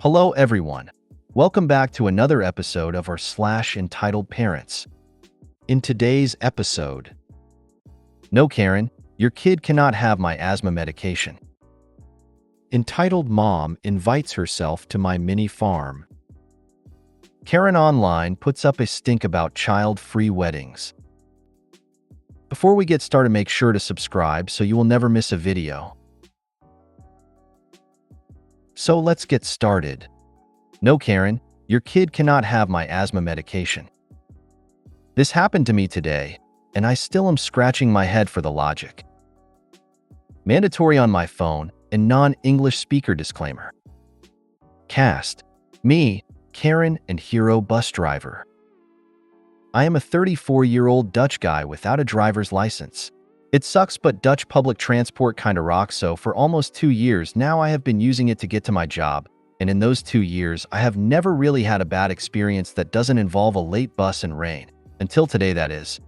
Hello everyone. Welcome back to another episode of our entitled parents. In today's episode, no Karen, your kid cannot have my asthma medication. Entitled mom invites herself to my mini farm. Karen online puts up a stink about child-free weddings. Before we get started, make sure to subscribe so you will never miss a video. So let's get started. No Karen, your kid cannot have my asthma medication. This happened to me today, and I still am scratching my head for the logic. Mandatory on my phone and non-English speaker disclaimer. Cast: me, Karen, and hero bus driver. I am a 34-year-old Dutch guy without a driver's license. It sucks, but Dutch public transport kinda rocks, so for almost 2 years now I have been using it to get to my job, and in those 2 years I have never really had a bad experience that doesn't involve a late bus and rain. Until today, that is.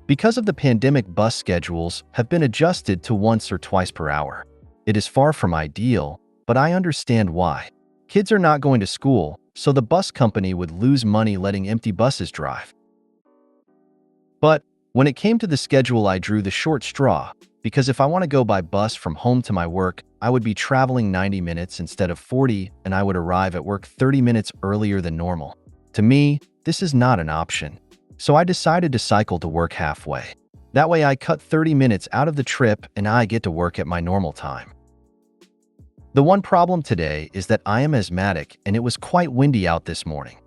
Because of the pandemic, bus schedules have been adjusted to once or twice per hour. It is far from ideal, but I understand why. Kids are not going to school, so the bus company would lose money letting empty buses drive. But when it came to the schedule, I drew the short straw, because if I want to go by bus from home to my work, I would be traveling 90 minutes instead of 40, and I would arrive at work 30 minutes earlier than normal. To me, this is not an option. So I decided to cycle to work halfway. That way I cut 30 minutes out of the trip and I get to work at my normal time. The one problem today is that I am asthmatic and it was quite windy out this morning.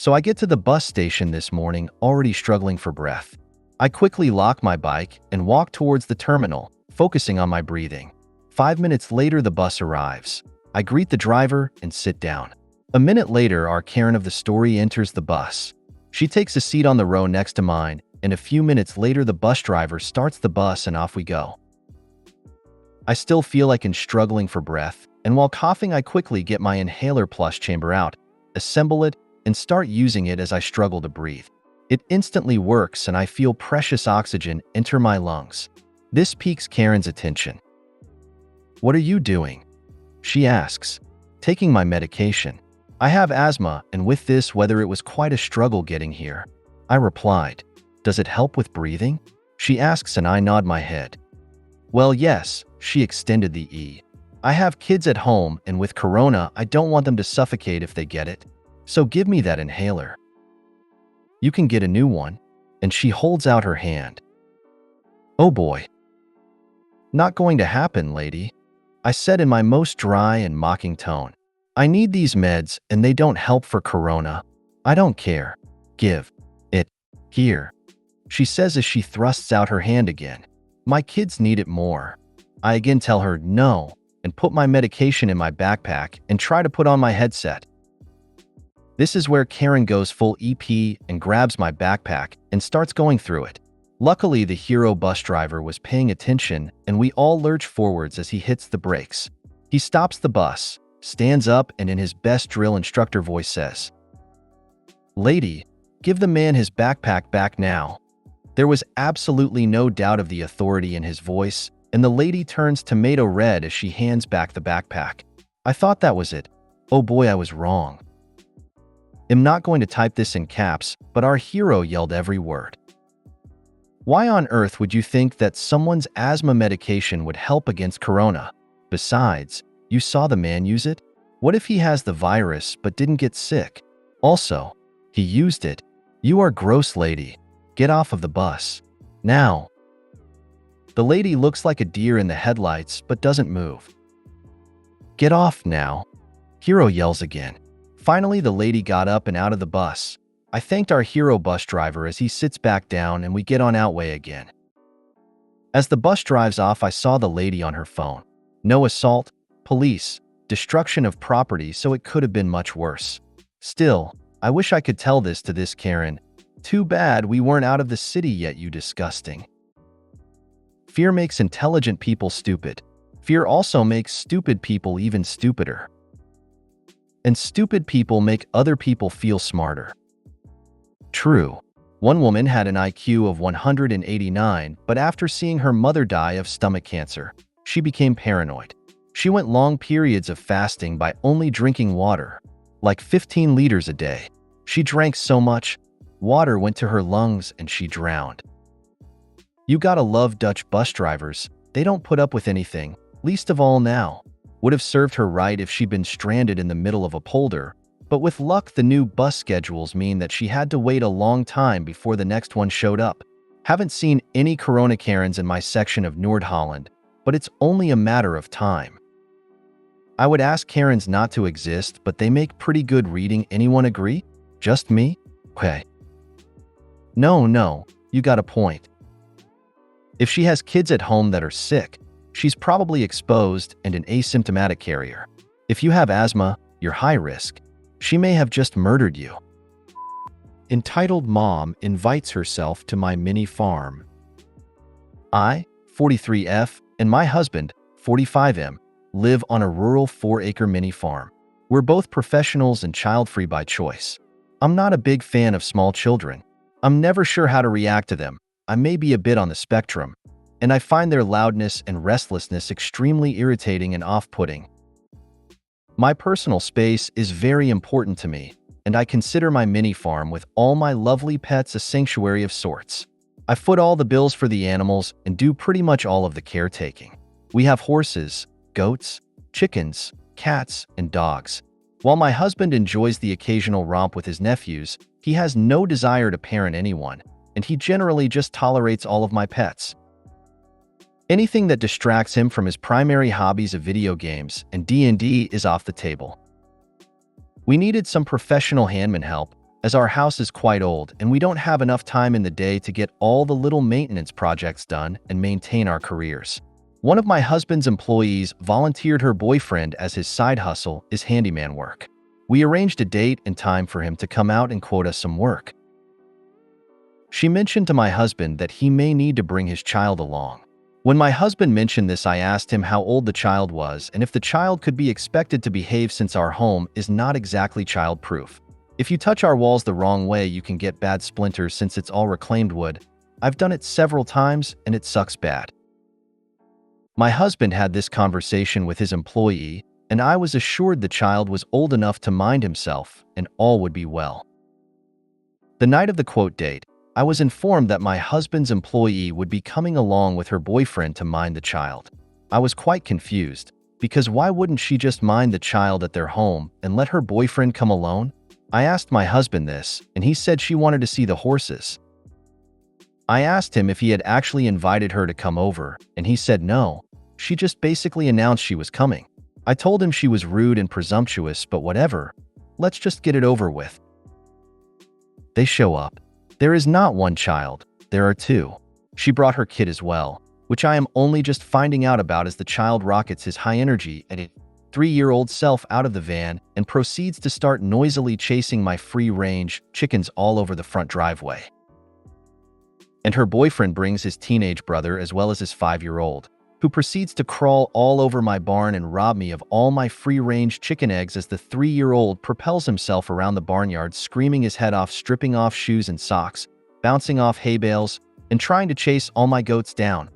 So I get to the bus station this morning already struggling for breath. I quickly lock my bike and walk towards the terminal, focusing on my breathing. 5 minutes later, the bus arrives. I greet the driver and sit down. A minute later, our Karen of the story enters the bus. She takes a seat on the row next to mine, and a few minutes later the bus driver starts the bus and off we go. I still feel like I'm struggling for breath, and while coughing I quickly get my inhaler plus chamber out, assemble it, and start using it as I struggle to breathe. It instantly works and I feel precious oxygen enter my lungs. This piques Karen's attention. "What are you doing?" she asks. "Taking my medication. I have asthma, and with this weather it was quite a struggle getting here." I replied. "Does it help with breathing?" she asks, and I nod my head. "Well, yes," she extended the E. "I have kids at home, and with corona I don't want them to suffocate if they get it. So give me that inhaler. You can get a new one." And she holds out her hand. "Oh boy." "Not going to happen, lady," I said in my most dry and mocking tone. "I need these meds and they don't help for corona. I don't care. Give it here," she says as she thrusts out her hand again. "My kids need it more." I again tell her no and put my medication in my backpack and try to put on my headset. This is where Karen goes full EP and grabs my backpack and starts going through it. Luckily, the hero bus driver was paying attention and we all lurch forwards as he hits the brakes. He stops the bus, stands up, and in his best drill instructor voice says, "Lady, give the man his backpack back now." There was absolutely no doubt of the authority in his voice, and the lady turns tomato red as she hands back the backpack. I thought that was it. Oh boy, I was wrong. I'm not going to type this in caps, but our hero yelled every word. Why on earth would you think that someone's asthma medication would help against corona? Besides, you saw the man use it? What if he has the virus but didn't get sick? Also, he used it. You are gross, lady. Get off of the bus. Now. The lady looks like a deer in the headlights but doesn't move. "Get off now," hero yells again. Finally, the lady got up and out of the bus. I thanked our hero bus driver as he sits back down and we get on our way again. As the bus drives off, I saw the lady on her phone. No assault, police, destruction of property, so it could have been much worse. Still, I wish I could tell this to this Karen. "Too bad we weren't out of the city yet, you disgusting." Fear makes intelligent people stupid. Fear also makes stupid people even stupider. And stupid people make other people feel smarter. True. One woman had an IQ of 189, but after seeing her mother die of stomach cancer, she became paranoid. She went long periods of fasting by only drinking water, like 15 liters a day. She drank so much, water went to her lungs and she drowned. You gotta love Dutch bus drivers. They don't put up with anything, least of all now. Would have served her right if she'd been stranded in the middle of a polder, but with luck the new bus schedules mean that she had to wait a long time before the next one showed up. Haven't seen any Corona Karens in my section of Noord-Holland, but it's only a matter of time. I would ask Karens not to exist, but they make pretty good reading. Anyone agree? Just me? Okay. No, you got a point. If she has kids at home that are sick, she's probably exposed and an asymptomatic carrier. If you have asthma, you're high risk. She may have just murdered you. Entitled Mom invites herself to my mini farm. I, 43F, and my husband, 45M, live on a rural 4-acre mini farm. We're both professionals and child-free by choice. I'm not a big fan of small children. I'm never sure how to react to them. I may be a bit on the spectrum, and I find their loudness and restlessness extremely irritating and off-putting. My personal space is very important to me, and I consider my mini farm with all my lovely pets a sanctuary of sorts. I foot all the bills for the animals and do pretty much all of the caretaking. We have horses, goats, chickens, cats, and dogs. While my husband enjoys the occasional romp with his nephews, he has no desire to parent anyone, and he generally just tolerates all of my pets. Anything that distracts him from his primary hobbies of video games and D&D is off the table. We needed some professional handman help, as our house is quite old and we don't have enough time in the day to get all the little maintenance projects done and maintain our careers. One of my husband's employees volunteered her boyfriend as his side hustle is handyman work. We arranged a date and time for him to come out and quote us some work. She mentioned to my husband that he may need to bring his child along. When my husband mentioned this, I asked him how old the child was and if the child could be expected to behave since our home is not exactly child-proof. If you touch our walls the wrong way, you can get bad splinters since it's all reclaimed wood. I've done it several times and it sucks bad. My husband had this conversation with his employee, and I was assured the child was old enough to mind himself and all would be well. The night of the quote date, I was informed that my husband's employee would be coming along with her boyfriend to mind the child. I was quite confused, because why wouldn't she just mind the child at their home and let her boyfriend come alone? I asked my husband this, and he said she wanted to see the horses. I asked him if he had actually invited her to come over, and he said no. She just basically announced she was coming. I told him she was rude and presumptuous, but whatever. Let's just get it over with. They show up. There is not one child, there are two. She brought her kid as well, which I am only just finding out about as the child rockets his high energy and a 3-year-old self out of the van and proceeds to start noisily chasing my free-range chickens all over the front driveway. And her boyfriend brings his teenage brother as well as his 5-year-old, who proceeds to crawl all over my barn and rob me of all my free-range chicken eggs as the 3-year-old propels himself around the barnyard, screaming his head off, stripping off shoes and socks, bouncing off hay bales, and trying to chase all my goats down.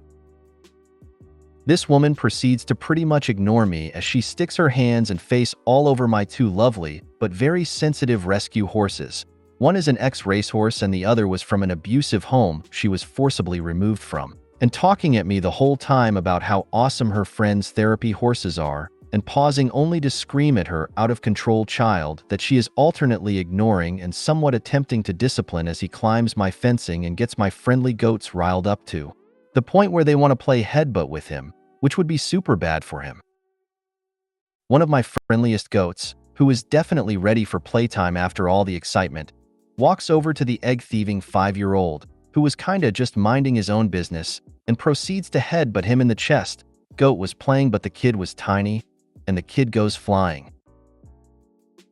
This woman proceeds to pretty much ignore me as she sticks her hands and face all over my two lovely but very sensitive rescue horses. One is an ex-racehorse and the other was from an abusive home she was forcibly removed from, and talking at me the whole time about how awesome her friend's therapy horses are, and pausing only to scream at her out-of-control child that she is alternately ignoring and somewhat attempting to discipline as he climbs my fencing and gets my friendly goats riled up to the point where they want to play headbutt with him, which would be super bad for him. One of my friendliest goats, who is definitely ready for playtime after all the excitement, walks over to the egg-thieving 5-year-old, who was kinda just minding his own business, and proceeds to headbutt him in the chest. Goat was playing, but the kid was tiny, and the kid goes flying.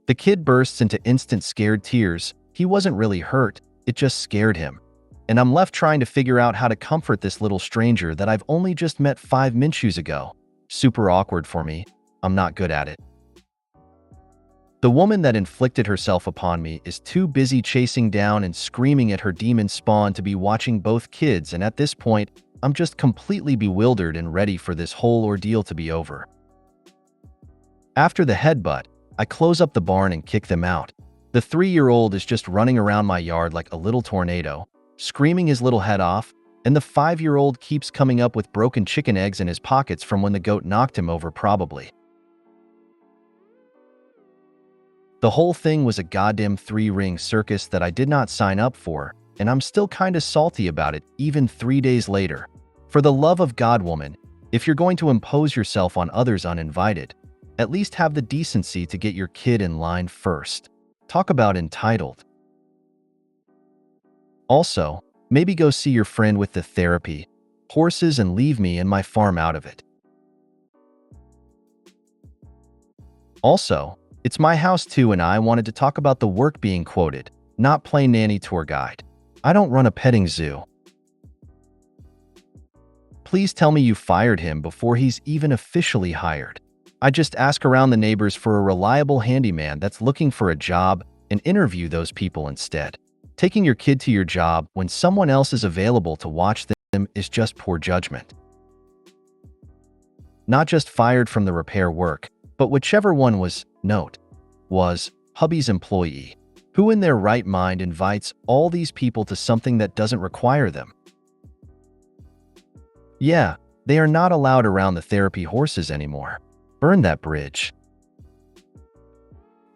The kid bursts into instant scared tears. He wasn't really hurt, it just scared him. And I'm left trying to figure out how to comfort this little stranger that I've only just met 5 minutes ago. Super awkward for me. I'm not good at it. The woman that inflicted herself upon me is too busy chasing down and screaming at her demon spawn to be watching both kids, and at this point, I'm just completely bewildered and ready for this whole ordeal to be over. After the headbutt, I close up the barn and kick them out. The 3-year-old is just running around my yard like a little tornado, screaming his little head off, and the 5-year-old keeps coming up with broken chicken eggs in his pockets from when the goat knocked him over probably. The whole thing was a goddamn 3-ring circus that I did not sign up for, and I'm still kinda salty about it even 3 days later. For the love of God, woman, if you're going to impose yourself on others uninvited, at least have the decency to get your kid in line first. Talk about entitled. Also, maybe go see your friend with the therapy, horses, and leave me and my farm out of it. Also, it's my house too, and I wanted to talk about the work being quoted, not play nanny tour guide. I don't run a petting zoo. Please tell me you fired him before he's even officially hired. I just ask around the neighbors for a reliable handyman that's looking for a job and interview those people instead. Taking your kid to your job when someone else is available to watch them is just poor judgment. Not just fired from the repair work, but whichever one was hubby's employee. Who in their right mind invites all these people to something that doesn't require them? Yeah, they are not allowed around the therapy horses anymore. Burn that bridge.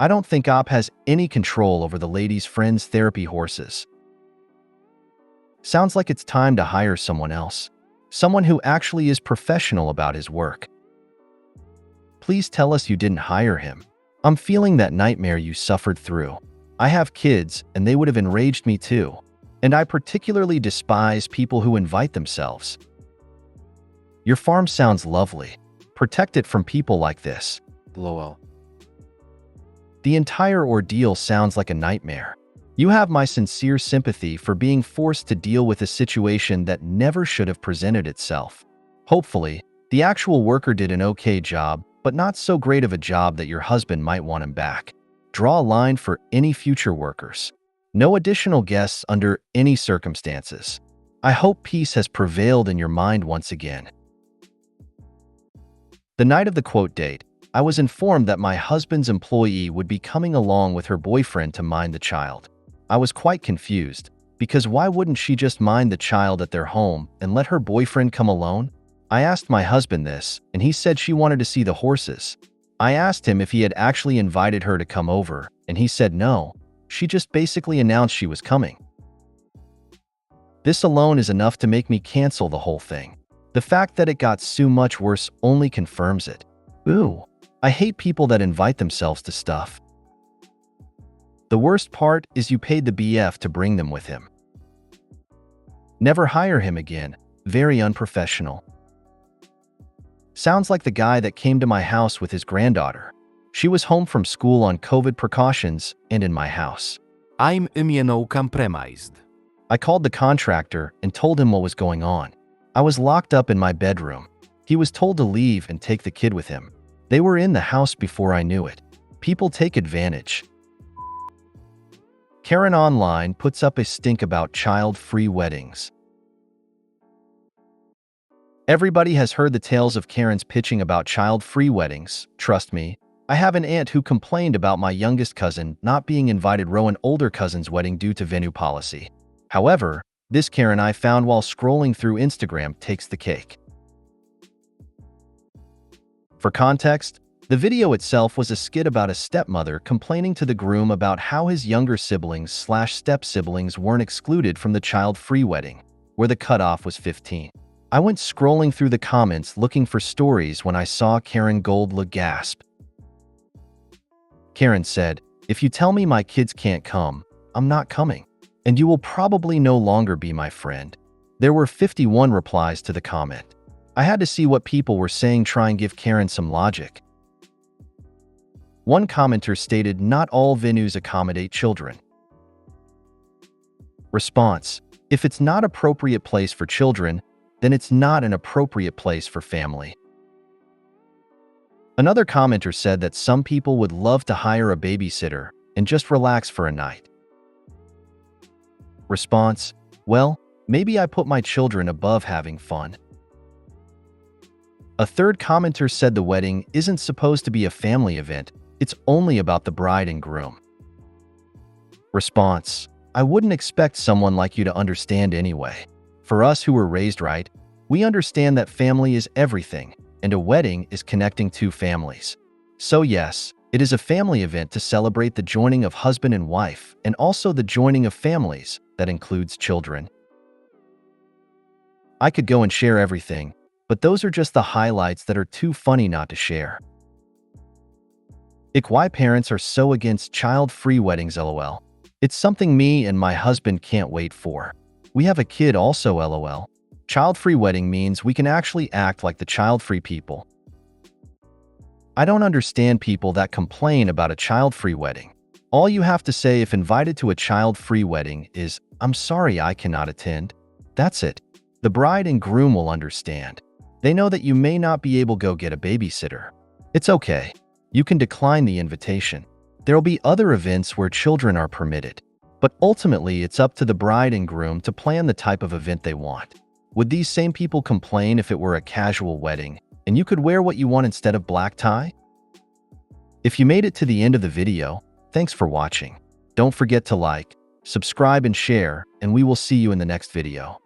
I don't think OP has any control over the lady's friend's therapy horses. Sounds like it's time to hire someone else. Someone who actually is professional about his work. Please tell us you didn't hire him. I'm feeling that nightmare you suffered through. I have kids, and they would have enraged me too. And I particularly despise people who invite themselves. Your farm sounds lovely. Protect it from people like this. LOL. The entire ordeal sounds like a nightmare. You have my sincere sympathy for being forced to deal with a situation that never should have presented itself. Hopefully, the actual worker did an okay job, but not so great of a job that your husband might want him back. Draw a line for any future workers. No additional guests under any circumstances. I hope peace has prevailed in your mind once again. The night of the quote date, I was informed that my husband's employee would be coming along with her boyfriend to mind the child. I was quite confused, because why wouldn't she just mind the child at their home and let her boyfriend come alone? I asked my husband this, and he said she wanted to see the horses. I asked him if he had actually invited her to come over, and he said no, she just basically announced she was coming. This alone is enough to make me cancel the whole thing. The fact that it got so much worse only confirms it. Ooh, I hate people that invite themselves to stuff. The worst part is you paid the BF to bring them with him. Never hire him again. Very unprofessional. Sounds like the guy that came to my house with his granddaughter. She was home from school on COVID precautions and in my house. I'm immunocompromised. I called the contractor and told him what was going on. I was locked up in my bedroom. He was told to leave and take the kid with him. They were in the house before I knew it. People take advantage. Karen Online puts up a stink about child-free weddings. Everybody has heard the tales of Karens pitching about child-free weddings. Trust me, I have an aunt who complained about my youngest cousin not being invited to an older cousin's wedding due to venue policy. However, this Karen I found while scrolling through Instagram takes the cake. For context, the video itself was a skit about a stepmother complaining to the groom about how his younger siblings/step-siblings weren't excluded from the child-free wedding, where the cutoff was 15. I went scrolling through the comments looking for stories when I saw Karen Goldla gasp. Karen said, "If you tell me my kids can't come, I'm not coming. And you will probably no longer be my friend." There were 51 replies to the comment. I had to see what people were saying, try and give Karen some logic. One commenter stated, "Not all venues accommodate children." Response: if it's not appropriate place for children, then it's not an appropriate place for family. Another commenter said that some people would love to hire a babysitter and just relax for a night. Response: well, maybe I put my children above having fun. A third commenter said the wedding isn't supposed to be a family event, it's only about the bride and groom. Response: I wouldn't expect someone like you to understand anyway. For us who were raised right, we understand that family is everything, and a wedding is connecting two families. So yes, it is a family event to celebrate the joining of husband and wife, and also the joining of families that includes children. I could go and share everything, but those are just the highlights that are too funny not to share. Why parents are so against child-free weddings, lol. It's something me and my husband can't wait for. We have a kid also, lol. Child-free wedding means we can actually act like the child-free people. I don't understand people that complain about a child-free wedding. All you have to say if invited to a child-free wedding is, "I'm sorry I cannot attend." That's it. The bride and groom will understand. They know that you may not be able to go get a babysitter. It's okay. You can decline the invitation. There will be other events where children are permitted. But ultimately, it's up to the bride and groom to plan the type of event they want. Would these same people complain if it were a casual wedding and you could wear what you want instead of black tie? If you made it to the end of the video, thanks for watching. Don't forget to like, subscribe, and share, and we will see you in the next video.